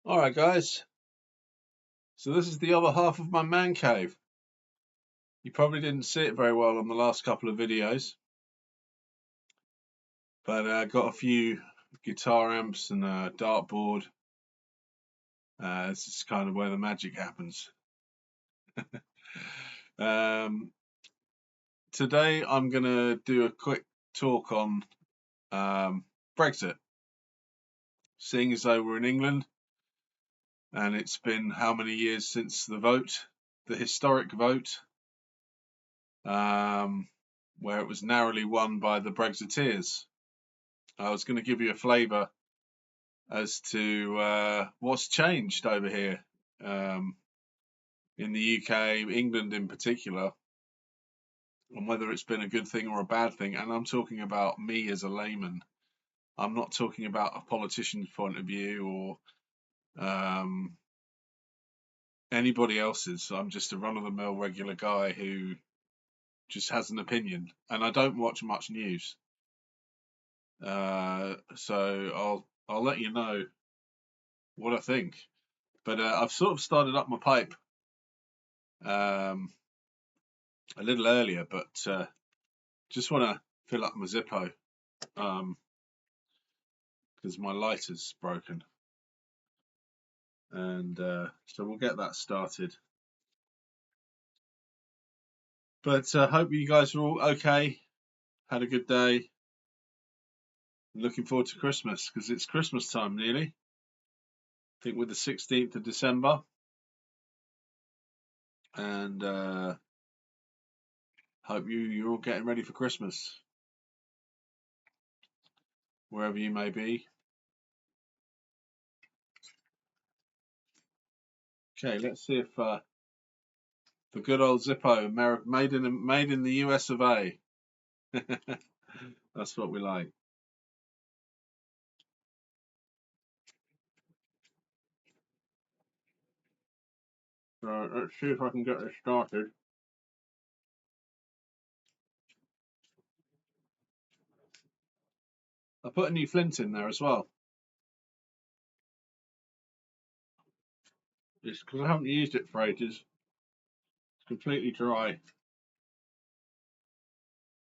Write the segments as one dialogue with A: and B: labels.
A: Alright guys, so this is the other half of my man cave. You probably didn't see it very well on the last couple of videos, but I got a few guitar amps and a dartboard. This is kind of where the magic happens. um, Today I'm going to do a quick talk on Brexit, seeing as though we're in England and it's been how many years since the vote, the historic vote, where it was narrowly won by the Brexiteers. I was going to give you a flavour as to what's changed over here in the UK, England in particular, and whether it's been a good thing or a bad thing. And I'm talking about me as a layman. I'm not talking about a politician's point of view or anybody else's. I'm just a run-of-the-mill regular guy who just has an opinion, and I don't watch much news. So I'll let you know what I think. But I've sort of started up my pipe a little earlier, but just want to fill up my Zippo because my lighter's broken, and so we'll get that started. But hope you guys are all okay, had a good day. Looking forward to Christmas because it's Christmas time nearly. I think we're the 16th of December, and hope you're all getting ready for Christmas wherever you may be. Okay, let's see if the good old Zippo, made in the US of A. That's what we like. Right, let's see if I can get this started. I put a new flint in there as well. It's because I haven't used it for ages. It's completely dry.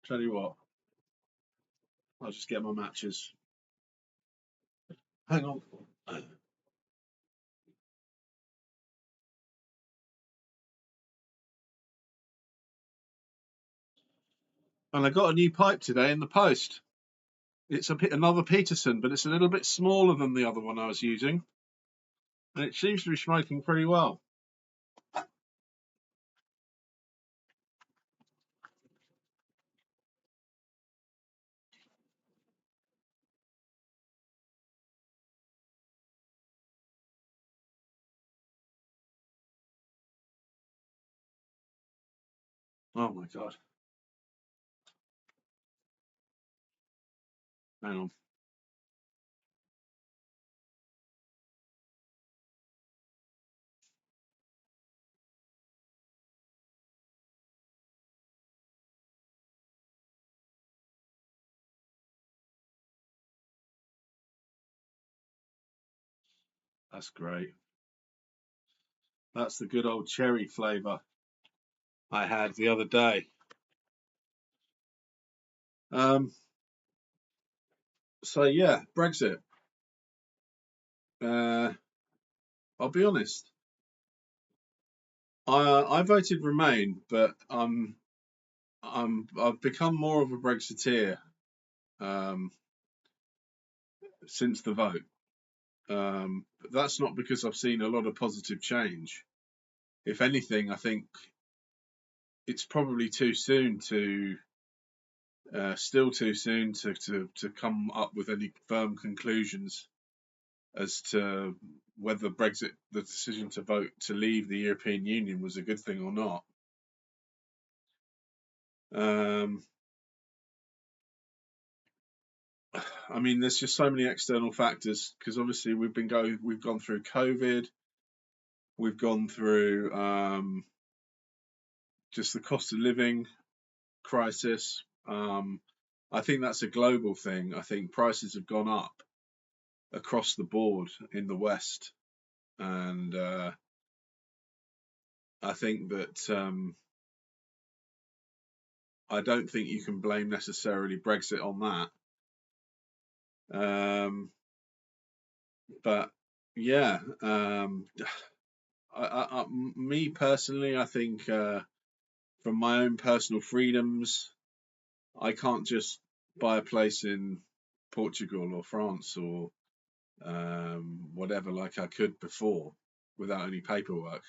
A: Tell you what, I'll just get my matches. Hang on. And I got a new pipe today in the post. It's another Peterson, but it's a little bit smaller than the other one I was using. And it seems to be smoking pretty well. Oh my God. Hang on. That's great. That's the good old cherry flavour I had the other day. So yeah, Brexit. I'll be honest. I voted Remain, but I've become more of a Brexiteer um, since the vote. But that's not because I've seen a lot of positive change. If anything, I think it's probably too soon to still too soon to come up with any firm conclusions as to whether Brexit, the decision to vote to leave the European Union, was a good thing or not. I mean, there's just so many external factors because obviously we've gone through COVID, we've gone through just the cost of living crisis. I think that's a global thing. I think prices have gone up across the board in the West, and I think that I don't think you can blame necessarily Brexit on that. But yeah, me personally, I think from my own personal freedoms, I can't just buy a place in Portugal or France or whatever like I could before without any paperwork.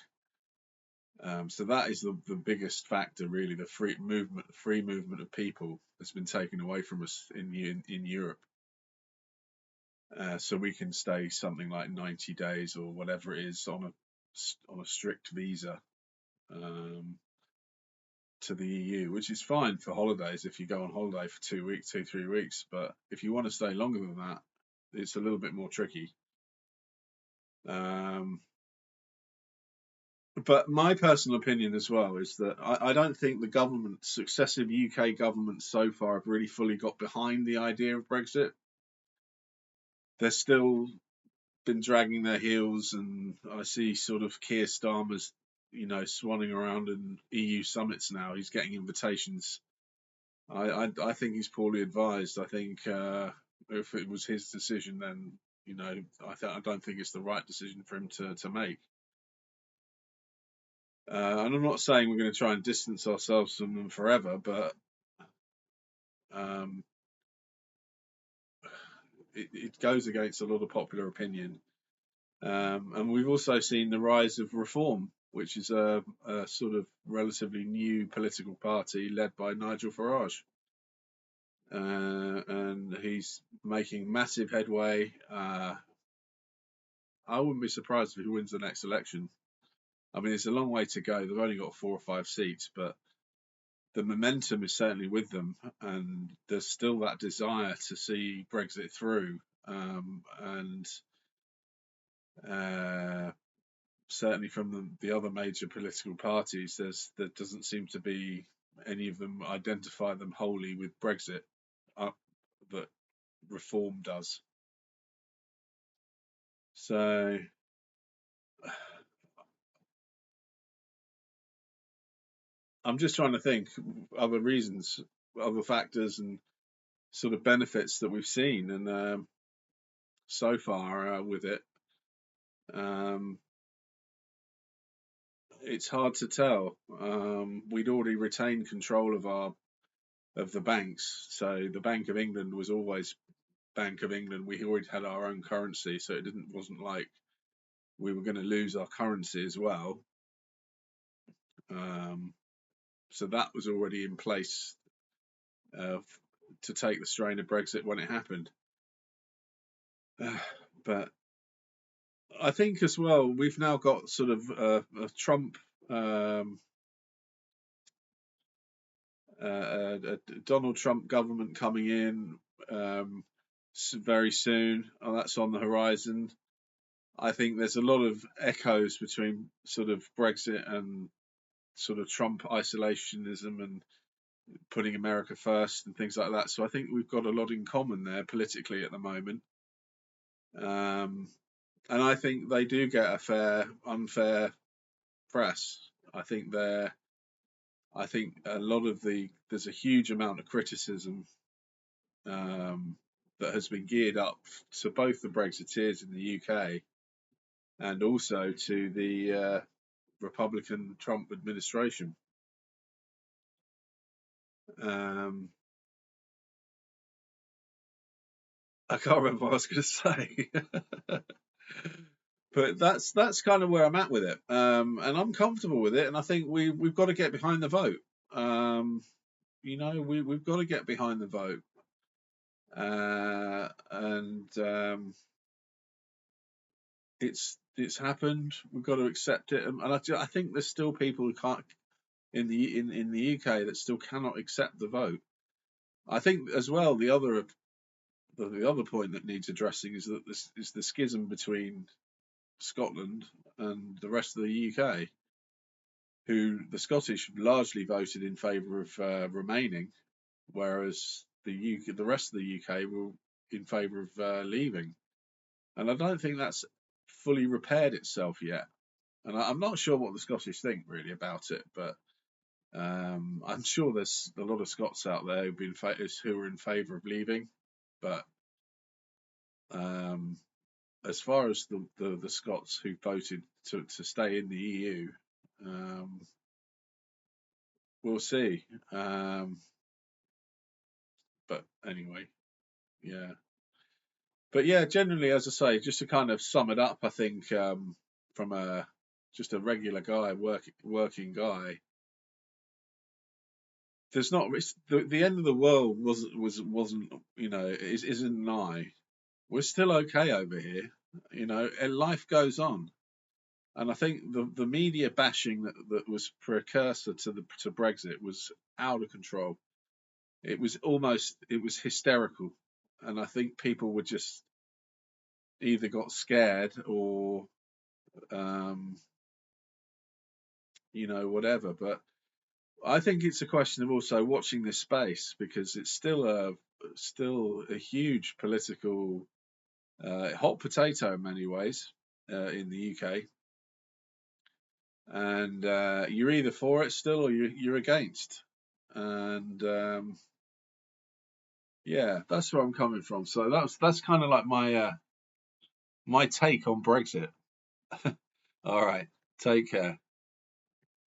A: So that is the biggest factor, really. The free movement of people has been taken away from us in Europe. So we can stay something like 90 days or whatever it is on a strict visa to the EU, which is fine for holidays if you go on holiday for 2 weeks, 3 weeks. But if you want to stay longer than that, it's a little bit more tricky. But my personal opinion as well is that I don't think the successive UK governments so far have really fully got behind the idea of Brexit. They're still been dragging their heels, and I see sort of Keir Starmer's, swanning around in EU summits now. He's getting invitations. I think he's poorly advised. I think if it was his decision, then I don't think it's the right decision for him to make. And I'm not saying we're going to try and distance ourselves from them forever, but um, it goes against a lot of popular opinion. And we've also seen the rise of Reform, which is a sort of relatively new political party led by Nigel Farage. And he's making massive headway. I wouldn't be surprised if he wins the next election. I mean, it's a long way to go. They've only got 4 or 5 seats, but the momentum is certainly with them, and there's still that desire to see Brexit through. And certainly from the other major political parties, there doesn't seem to be any of them identify them wholly with Brexit, that Reform does. So I'm just trying to think other reasons, other factors, and sort of benefits that we've seen, and so far with it, it's hard to tell. We'd already retained control of the banks, so the Bank of England was always Bank of England. We already had our own currency, so wasn't like we were going to lose our currency as well. So that was already in place to take the strain of Brexit when it happened. But I think as well, we've now got sort of a Trump, a Donald Trump government coming in very soon. Oh, that's on the horizon. I think there's a lot of echoes between sort of Brexit and sort of Trump isolationism and putting America first and things like that. So I think we've got a lot in common there politically at the moment. And I think they do get a unfair press. I think a lot of there's a huge amount of criticism that has been geared up to both the Brexiteers in the UK and also to the Republican Trump administration. I can't remember what I was going to say. But that's kind of where I'm at with it, and I'm comfortable with it. And I think we've got to get behind the vote. We've got to get behind the vote, and it's happened. We've got to accept it, and I think there's still people who can't in the UK that still cannot accept the vote. I think as well the other point that needs addressing is that this is the schism between Scotland and the rest of the UK, who the Scottish largely voted in favour of remaining, whereas the rest of the UK were in favour of leaving. And I don't think that's fully repaired itself yet. And I'm not sure what the Scottish think really about it, but I'm sure there's a lot of Scots out there who are in favour of leaving. But as far as the Scots who voted to stay in the EU, we'll see. But anyway, yeah. But yeah, generally, as I say, just to kind of sum it up, I think from just a regular guy, working guy, there's not the end of the world wasn't isn't nigh. We're still okay over here, and life goes on. And I think the media bashing that was precursor to Brexit was out of control. It was hysterical, and I think people were just either got scared or whatever. But I think it's a question of also watching this space, because it's still a huge political hot potato in many ways in the UK, and you're either for it still or you're against. And yeah, that's where I'm coming from. So that's kind of like my take on Brexit. All right, take care.